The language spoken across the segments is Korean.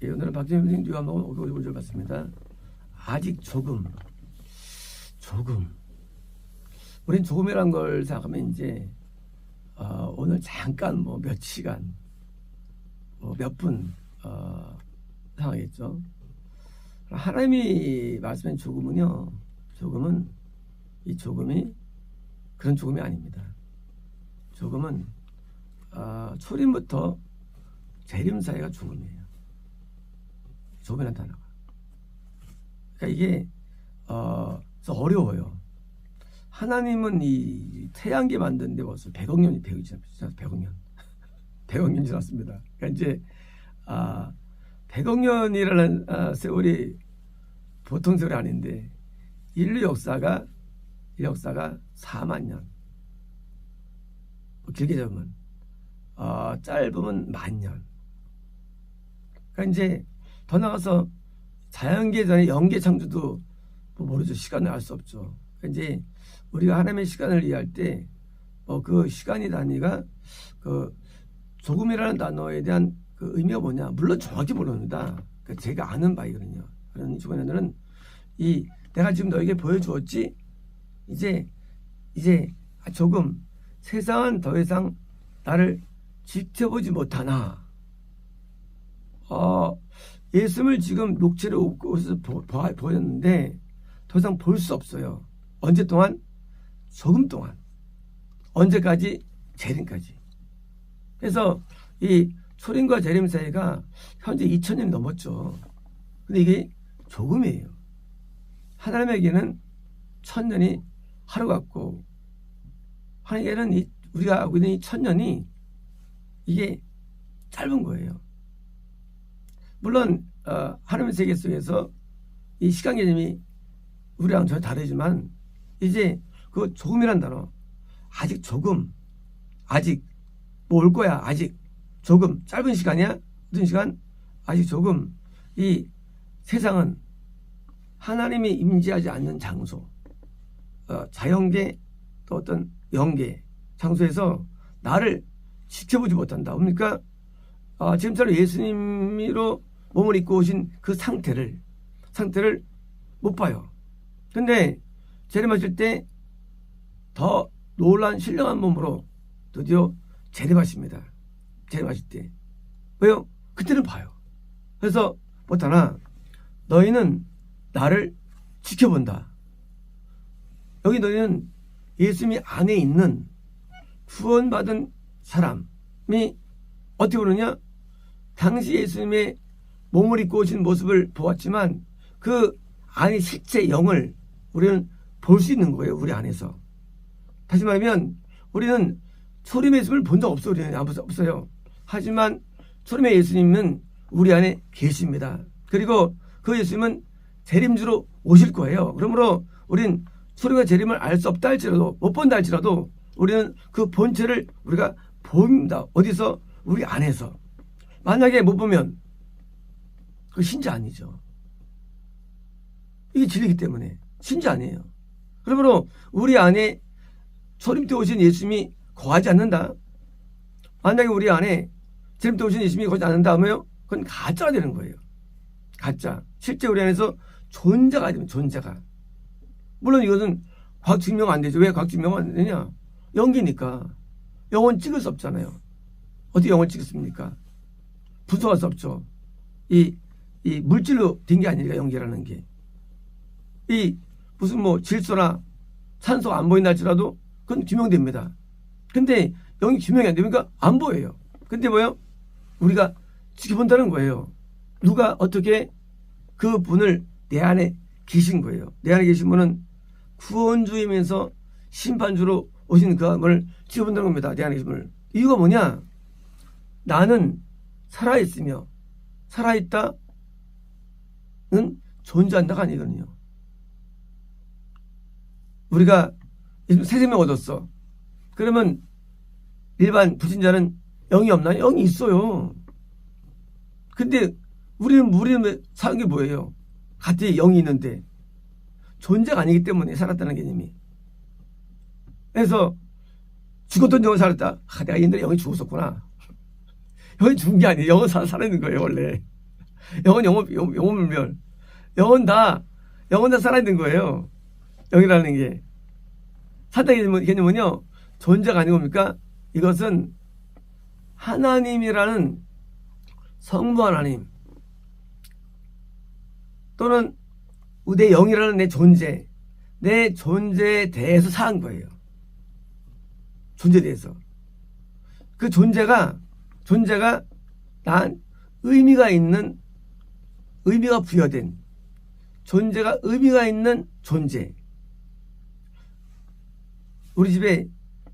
예, 오늘은 박진영 선생님 뉴 한번 오늘 봤습니다. 아직 조금. 우린 조금이란 걸 생각하면 이제 오늘 잠깐 뭐 몇 시간, 뭐 몇 분 상하겠죠. 하나님이 말씀한 조금은요, 이 조금이 그런 조금이 아닙니다. 조금은 초림부터 재림 사이가 조금이에요. 조금이라는 단어가. 그러니까 이게 어려워요. 하나님은 이 태양계 만드는데 벌써 100억 년이 100억 년. 100억 년 지났습니다. 그러니까 이제 100억 년이라는 세월이 보통 세월이 아닌데 인류 역사가 4만 년. 길게 잡으면 짧으면 10,000년. 그러니까 이제 더 나가서 자연계 전에 영계 창조도 뭐 모르죠. 시간을 알 수 없죠. 그러니까 이제 우리가 하나님의 시간을 이해할 때 그 시간의 단위가 그 조금이라는 단어에 대한 그 의미가 뭐냐? 물론 정확히 모릅니다. 그러니까 제가 아는 바이거든요. 그런 주변에는 이 내가 지금 너에게 보여주었지. 이제 조금 세상은 더 이상 나를 지켜보지 못하나. 예수님을 지금 녹취를 옷을 보였는데 더 이상 볼 수 없어요. 언제 동안? 조금 동안. 언제까지? 재림까지. 그래서 이 초림과 재림 사이가 현재 2000년이 넘었죠. 근데 이게 조금이에요. 하나님에게는 1000년이 하루 같고 하나님께는 우리가 알고 있는 이 1000년이 이게 짧은 거예요. 물론 하나님의 세계 속에서 이 시간 개념이 우리랑 전혀 다르지만 이제 그 조금이란 단어, 아직 조금, 아직 뭐 올 거야, 아직 조금, 짧은 시간이야, 무슨 시간, 아직 조금. 이 세상은 하나님이 임재하지 않는 장소, 자연계 또 어떤 영계 장소에서 나를 지켜보지 못한다. 뭡니까? 지금처럼 예수님으로 몸을 입고 오신 그 상태를 못 봐요. 근데 재림하실 때 더 놀란 신령한 몸으로 드디어 재림하십니다. 재림하실 때. 왜요? 그때는 봐요. 그래서 못하나 너희는 나를 지켜본다. 여기 너희는 예수님이 안에 있는 구원받은 사람이 어떻게 보느냐? 당시 예수님의 몸을 입고 오신 모습을 보았지만 그 안에 실제 영을 우리는 볼 수 있는 거예요. 우리 안에서. 다시 말하면 우리는 초림의 예수님을 본 적 없어요. 우리는 없어요. 하지만 초림의 예수님은 우리 안에 계십니다. 그리고 그 예수님은 재림주로 오실 거예요. 그러므로 우리는 초림과 재림을 알 수 없다 할지라도 못 본다 할지라도 우리는 그 본체를 우리가 봅니다. 어디서? 우리 안에서. 만약에 못 보면 그 신자 아니죠. 이게 진리이기 때문에 신자 아니에요. 그러므로 우리 안에 초림 때 오신 예수님이 거하지 않는다. 만약에 우리 안에 재림 때 오신 예수님이 거하지 않는다 하면요, 그건 가짜가 되는 거예요. 가짜. 실제 우리 안에서 존재가 되면 존재가. 물론 이것은 과학 증명 안 되죠. 왜 과학 증명 안 되냐? 연기니까. 영혼 찍을 수 없잖아요. 어떻게 영혼 찍습니까? 분석할 수 없죠. 이 물질로 된 게 아니니까 연기라는 게. 이 무슨 뭐 질소나 산소가 안 보인다 할지라도 그건 규명됩니다. 근데 영이 규명이 안 되니까 안 보여요. 근데 뭐예요? 우리가 지켜본다는 거예요. 누가 어떻게 그 분을 내 안에 계신 거예요. 내 안에 계신 분은 구원주이면서 심판주로 오신 그 분을 지켜본다는 겁니다. 내 안에 계신 분을. 이유가 뭐냐? 나는 살아있으며 살아있다는 존재한다가 아니거든요. 우리가 새 생명 얻었어. 그러면 일반 불신자는 영이 없나요? 영이 있어요. 근데 우리는 사는 게 뭐예요? 같이 영이 있는데 존재가 아니기 때문에 살았다는 개념이. 그래서 죽었던 영을 살았다. 내가 옛날에 영이 죽었었구나. 영이 죽은 게 아니에요. 영은 살아있는 거예요, 원래. 영혼 불멸. 영혼 다 살아있는 거예요. 영이라는 게. 사탄의 개념은요, 존재가 아닌 겁니까? 이것은 하나님이라는 성부 하나님, 또는 내 영이라는 내 존재에 대해서 사한 거예요. 존재에 대해서. 그 존재가 난 의미가 부여된, 존재가 의미가 있는 존재. 우리 집에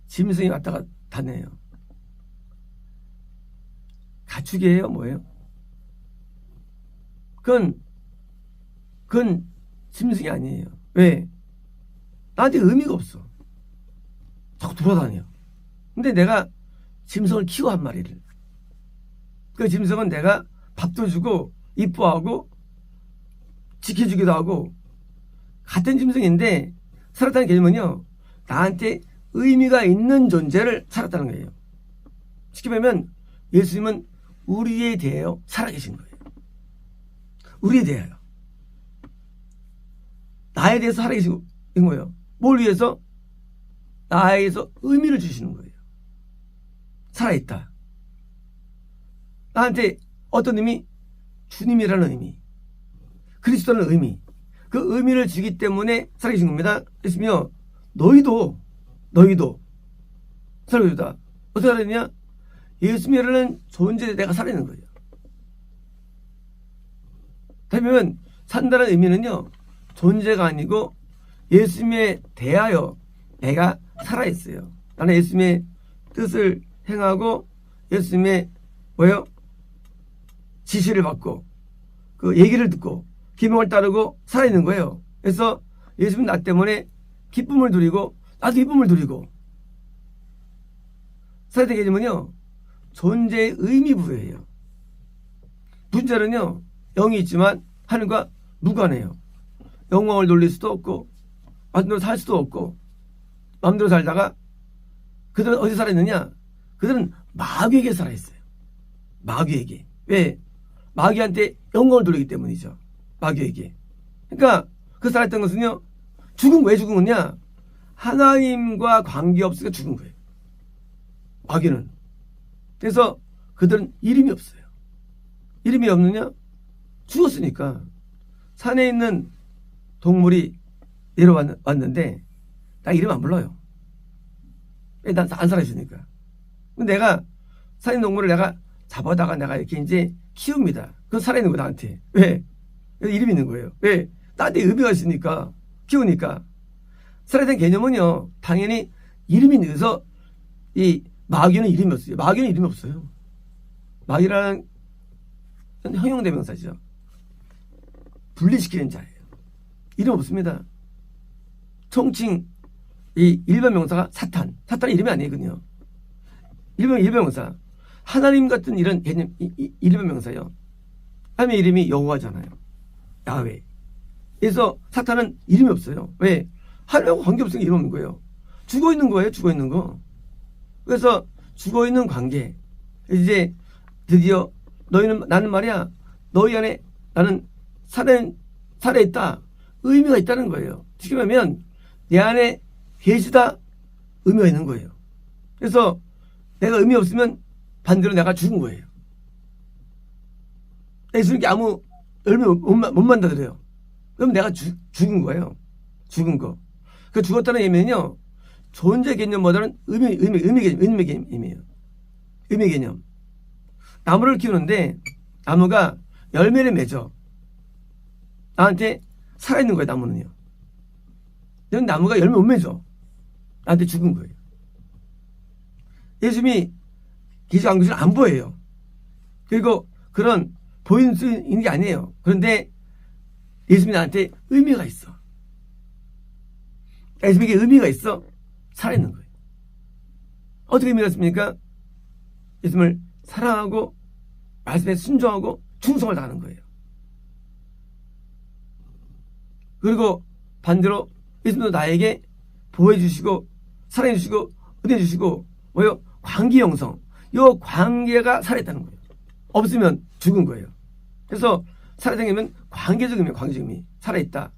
짐승이 왔다가 다녀요. 가축이에요? 뭐예요? 그건 짐승이 아니에요. 왜? 나한테 의미가 없어. 자꾸 돌아다녀. 근데 내가 짐승을 키워 한 마리를. 그 짐승은 내가 밥도 주고 이뻐하고 지켜주기도 하고 같은 짐승인데 살았다는 개념은요, 나한테 의미가 있는 존재를 살았다는 거예요. 쉽게 보면 예수님은 우리에 대하여 살아계신 거예요. 우리에 대하여. 나에 대해서 살아계신 거예요. 뭘 위해서? 나에게서 의미를 주시는 거예요. 살아있다. 나한테 어떤 의미? 주님이라는 의미, 그리스도라는 의미, 그 의미를 주기 때문에 살아계신 겁니다. 그래서 너희도 살아계시다. 어떻게 살아있냐? 예수님이라는 존재에 내가 살아있는 거예요. 그러면 산다는 의미는요, 존재가 아니고 예수님에 대하여 내가 살아있어요. 나는 예수님의 뜻을 행하고 예수님의 지시를 받고 그 얘기를 듣고 계명을 따르고 살아있는 거예요. 그래서 예수님 나 때문에 기쁨을 누리고 나도 기쁨을 누리고 살아야 되게 되면요, 존재의 의미 부여해요. 분자는요, 영이 있지만 하늘과 무관해요. 영광을 돌릴 수도 없고 마음대로 살 수도 없고, 마음대로 살다가 그들은 어디 살아있느냐? 그들은 마귀에게 살아있어요. 마귀에게. 왜? 마귀한테 영광을 돌리기 때문이죠. 마귀에게. 그러니까 그 살아있던 것은요, 왜 죽은 거냐? 하나님과 관계없으니까 죽은 거예요. 마귀는. 그래서 그들은 이름이 없어요. 이름이 없느냐? 죽었으니까. 산에 있는 동물이 내려왔는데 나 이름 안 불러요. 난 안 살아있으니까. 내가 산에 있는 동물을 내가 잡아다가 내가 이렇게 이제 키웁니다. 그건 살아있는 거 나한테. 왜? 이름이 있는 거예요. 왜? 나한테 의미가 있으니까. 키우니까. 살아있는 개념은요, 당연히 이름이 있어서 이 마귀는 이름이 없어요. 마귀는 이름이 없어요. 마귀라는 형용대명사죠. 분리시키는 자예요. 이름 없습니다. 총칭 이 일반 명사가 사탄. 사탄은 이름이 아니거든요. 일반 명사. 하나님 같은 이런 개념, 일반 명사요. 하나님의 이름이 여호와잖아요. 야훼. 그래서 사탄은 이름이 없어요. 왜? 하나님하고 관계없으니까 이름 없는 거예요. 죽어 있는 거예요. 죽어 있는 거. 그래서 죽어 있는 관계. 이제 드디어 나는 말이야, 너희 안에 나는 살아있다. 의미가 있다는 거예요. 쉽게 말하면 내 안에 계시다, 의미가 있는 거예요. 그래서 내가 의미 없으면 반대로 내가 죽은 거예요. 예수님께 아무 열매 못 만나더래요. 그럼 내가 죽은 거예요. 죽은 거. 그 죽었다는 의미는요, 존재 개념보다는 의미 개념이에요. 의미 개념. 나무를 키우는데 나무가 열매를 맺어. 나한테 살아있는 거예요, 나무는요. 근데 나무가 열매 못 맺어. 나한테 죽은 거예요. 예수님이 계시고 안 계시는 안 보여요. 그리고 그런 보이는 수 있는 게 아니에요. 그런데 예수님이 나한테 의미가 있어. 예수님에게 의미가 있어. 살아있는 거예요. 어떻게 의미가 있습니까? 예수님을 사랑하고 말씀에 순종하고 충성을 다하는 거예요. 그리고 반대로 예수님도 나에게 보호해 주시고 사랑해 주시고 은혜 주시고 관계 형성. 이 관계가 살아있다는 거예요. 없으면 죽은 거예요. 그래서 살아있다는 게 관계적 의미, 관계적 의미. 살아있다.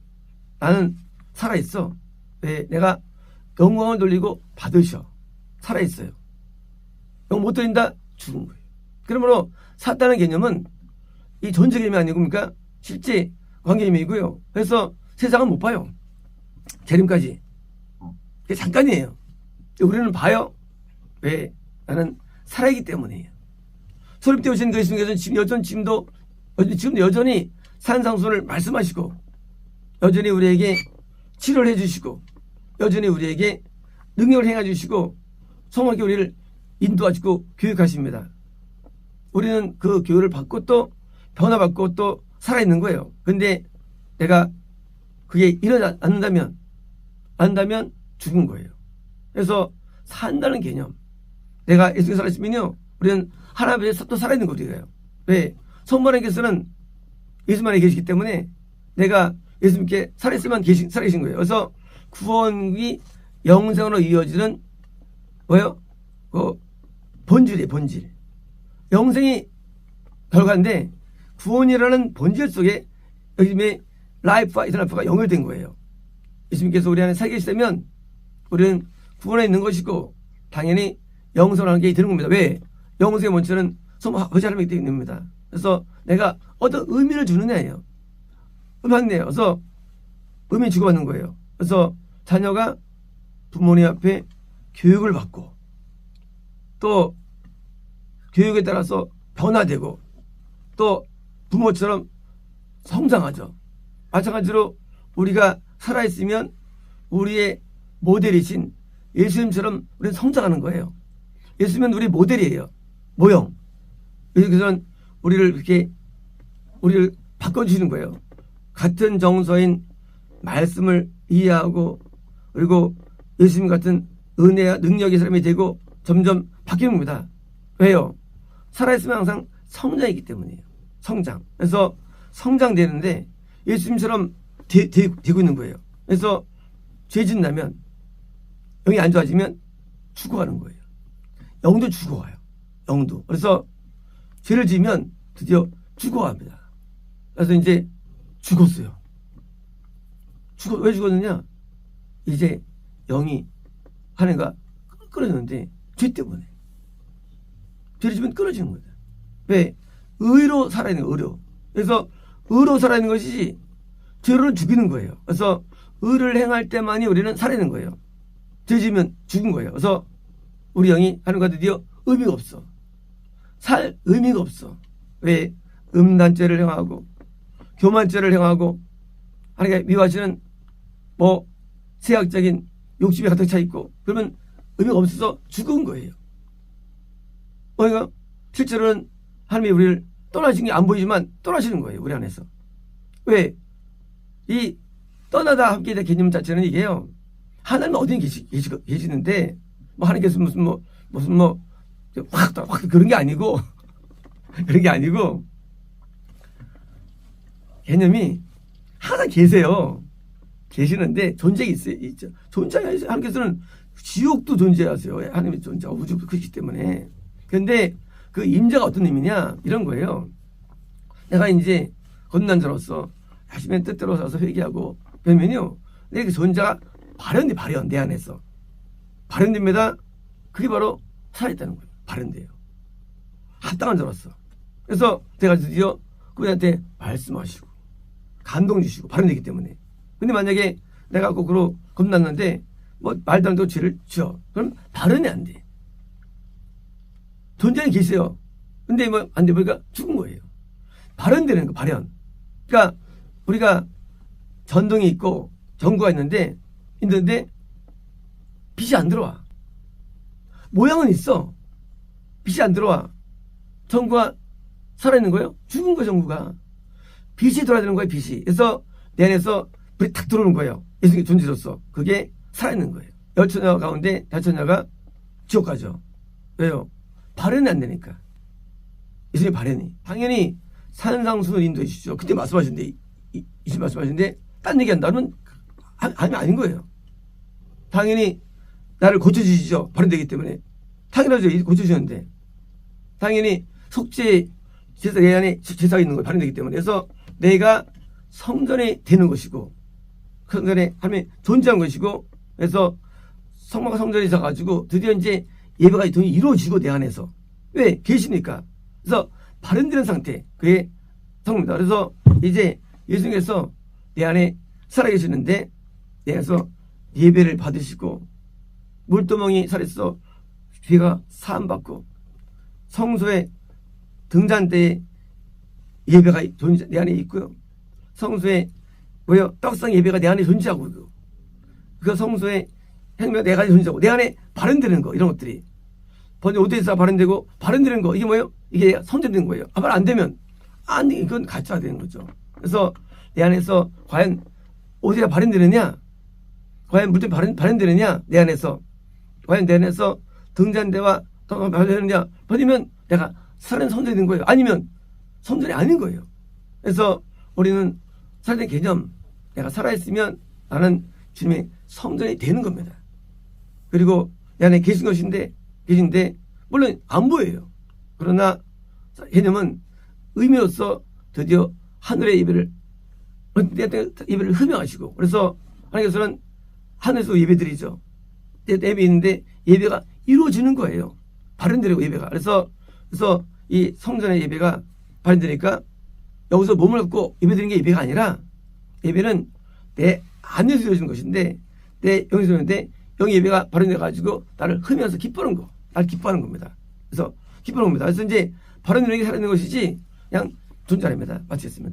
나는 살아있어. 왜? 내가 영광을 돌리고 받으셔. 살아있어요. 영광 못 돌린다? 죽은 거예요. 그러므로 살았다는 개념은 이 존재 개념이 아니고 그러니까 실제 관계 개념이고요. 그래서 세상은 못 봐요. 재림까지. 그게 잠깐이에요. 우리는 봐요. 왜? 나는 살아있기 때문이에요. 소립 때 오신 그 예수님께서는 지금도 여전히 산상수훈을 말씀하시고 여전히 우리에게 치료를 해주시고 여전히 우리에게 능력을 행해주시고 성령께 우리를 인도하시고 교육하십니다. 우리는 그 교육을 받고 또 변화받고 또 살아있는 거예요. 근데 내가 그게 일어나지 않는다면 죽은 거예요. 그래서 산다는 개념. 내가 예수님께 살아있으면요. 우리는 하나님의 또 살아있는 거예요. 왜? 성모님께서는 예수님 안에 계시기 때문에 내가 예수님께 살아있으면 살아계신 거예요. 그래서 구원이 영생으로 이어지는 뭐예요? 본질이에요. 본질. 영생이 결과인데 구원이라는 본질 속에 예수님의 라이프와 이터널라이프가 연결된 거예요. 예수님께서 우리 안에 살게 계시다면 우리는 구원에 있는 것이고 당연히 영생이라는 게 되는 겁니다. 왜? 영생의 본질은 성부 아버지 하나님이기 때문입니다. 그래서 내가 어떤 의미를 주느냐예요. 의미하네요. 그래서 의미 주고받는 거예요. 그래서 자녀가 부모님 앞에 교육을 받고 또 교육에 따라서 변화되고 또 부모처럼 성장하죠. 마찬가지로 우리가 살아있으면 우리의 모델이신 예수님처럼 우리는 성장하는 거예요. 예수님은 우리 모델이에요. 모형. 예수님께서는 우리를 바꿔주시는 거예요. 같은 정서인 말씀을 이해하고 그리고 예수님 같은 은혜와 능력의 사람이 되고 점점 바뀌는 겁니다. 왜요? 살아있으면 항상 성장이기 때문이에요. 성장. 그래서 성장되는데 예수님처럼 되고 있는 거예요. 그래서 죄 짓나면 영이 안 좋아지면 죽어가는 거예요. 영도 죽어가요. 영도. 그래서 죄를 지으면 드디어 죽어갑니다. 그래서 이제 죽었어요. 왜 죽었느냐? 이제 영이 하나님과 끊어졌는데 죄 때문에. 죄를 지면 끊어지는 거예요. 왜? 의로 살아있는 거예요. 의로. 그래서 의로 살아있는 것이지 죄로는 죽이는 거예요. 그래서 의를 행할 때만이 우리는 살아있는 거예요. 죄 지으면 죽은 거예요. 그래서 우리 영이 하나님과 드디어 의미가 없어. 살 의미가 없어. 왜? 음란죄를 행하고 교만죄를 행하고 하나님께 미워하시는 세학적인 욕심이 가득 차 있고 그러면 의미가 없어서 죽은 거예요. 그러니까 실제로는 하나님이 우리를 떠나신 게 안 보이지만 떠나시는 거예요. 우리 안에서. 왜? 이 떠나다 함께 된 개념 자체는 이게요. 하나님 어디 계시는데 하나님께서 확 그런 게 아니고 그런 게 아니고 개념이 항상 계세요. 계시는데 존재가 있죠. 존재하세요. 하나님께서는 지옥도 존재하세요. 하나님의 존재가 우주도 크시기 때문에. 그런데 그 임재가 어떤 의미냐 이런 거예요. 내가 이제 거듭난 자로서 하시면 뜻대로 살아서 회개하고 그러면요 내 그 존재가 발현 내 안에서 발현됩니다. 그게 바로 살아있다는 거예요. 발현돼요. 합당한 자로서. 그래서 제가 드디어 그분한테 말씀하시고 감동 주시고 발현되기 때문에. 근데 만약에 내가 거꾸로 겁났는데 말도 안 되고 죄를 지어. 그럼 발현이 안 돼. 존재는 계세요. 근데 안 돼 보니까 죽은 거예요. 발현되는 거 발현. 그러니까 우리가 전등이 있고 전구가 있는데 빛이 안 들어와. 모양은 있어. 빛이 안 들어와. 전구가 살아있는 거예요? 죽은 거예요, 전구가. 빛이 돌아야 되는 거예요, 빛이. 그래서 내 안에서 불이 탁 들어오는 거예요. 예수님의 존재로서. 그게 살아있는 거예요. 열처녀 가운데 다처녀가 지옥 가죠. 왜요? 발현이 안 되니까. 예수님의 발현이. 당연히 산상수훈을 인도해 주시죠. 그때 말씀하시는데, 이제 말씀하시는데, 딴 얘기 한다면 아닌 거예요. 당연히 나를 고쳐주시죠. 발현되기 때문에. 당연하죠. 고쳐주셨는데. 당연히 속죄 제사 내 안에 제사가 있는 거예요. 발현되기 때문에. 그래서 내가 성전이 되는 것이고 성전에 하나님이 존재한 것이고 그래서 성막과 성전이 있어가지고 드디어 이제 예배가 이루어지고 내 안에서 왜 계시니까 그래서 발현되는 상태 그게 성입니다. 그래서 이제 예수님께서 내 안에 살아계시는데 내 안에서 예배를 받으시고 물두멍이 살아있어 죄가 사함받고 성소에 등잔대에 예배가 내 안에 있고요. 성소에 떡상 예배가 내 안에 존재하고 있고 그 성소에 행위가 내 안에 존재하고 내 안에 발현되는 거 이런 것들이 번역 오대에서 발현되고 발현되는 거 이게 뭐예요? 이게 선제된 거예요. 말 안 되면 안 돼. 이건 가짜가 되는 거죠. 그래서 내 안에서 과연 오대가 발현되느냐 과연 물들이 발현되느냐 내 안에서 과연 내 안에서 등잔대와 떡상이 발현되느냐 번이면 내가 살아있는 성전이 된 거예요. 아니면 성전이 아닌 거예요. 그래서 우리는 살아있는 개념 내가 살아있으면 나는 주님의 성전이 되는 겁니다. 그리고 내 안에 계신데 물론 안 보여요. 그러나 개념은 의미로서 드디어 하늘의 예배를 흠명하시고 그래서 하나님께서는 하늘에서 예배드리죠. 예배 있는데 예배가 이루어지는 거예요. 발현되고 예배가. 그래서 이 성전의 예배가 발현되니까 여기서 몸을 갖고 예배드리는 게 예배가 아니라 예배는 내 안에서 이루어지는 것인데 내 영에서 오는데 영 예배가 발현돼가지고 나를 흠면서 기뻐하는 거. 나를 기뻐하는 겁니다. 그래서 기뻐하는 겁니다. 그래서 이제 발현되는 게 살아있는 것이지 그냥 존재 아닙니다. 마치겠습니다.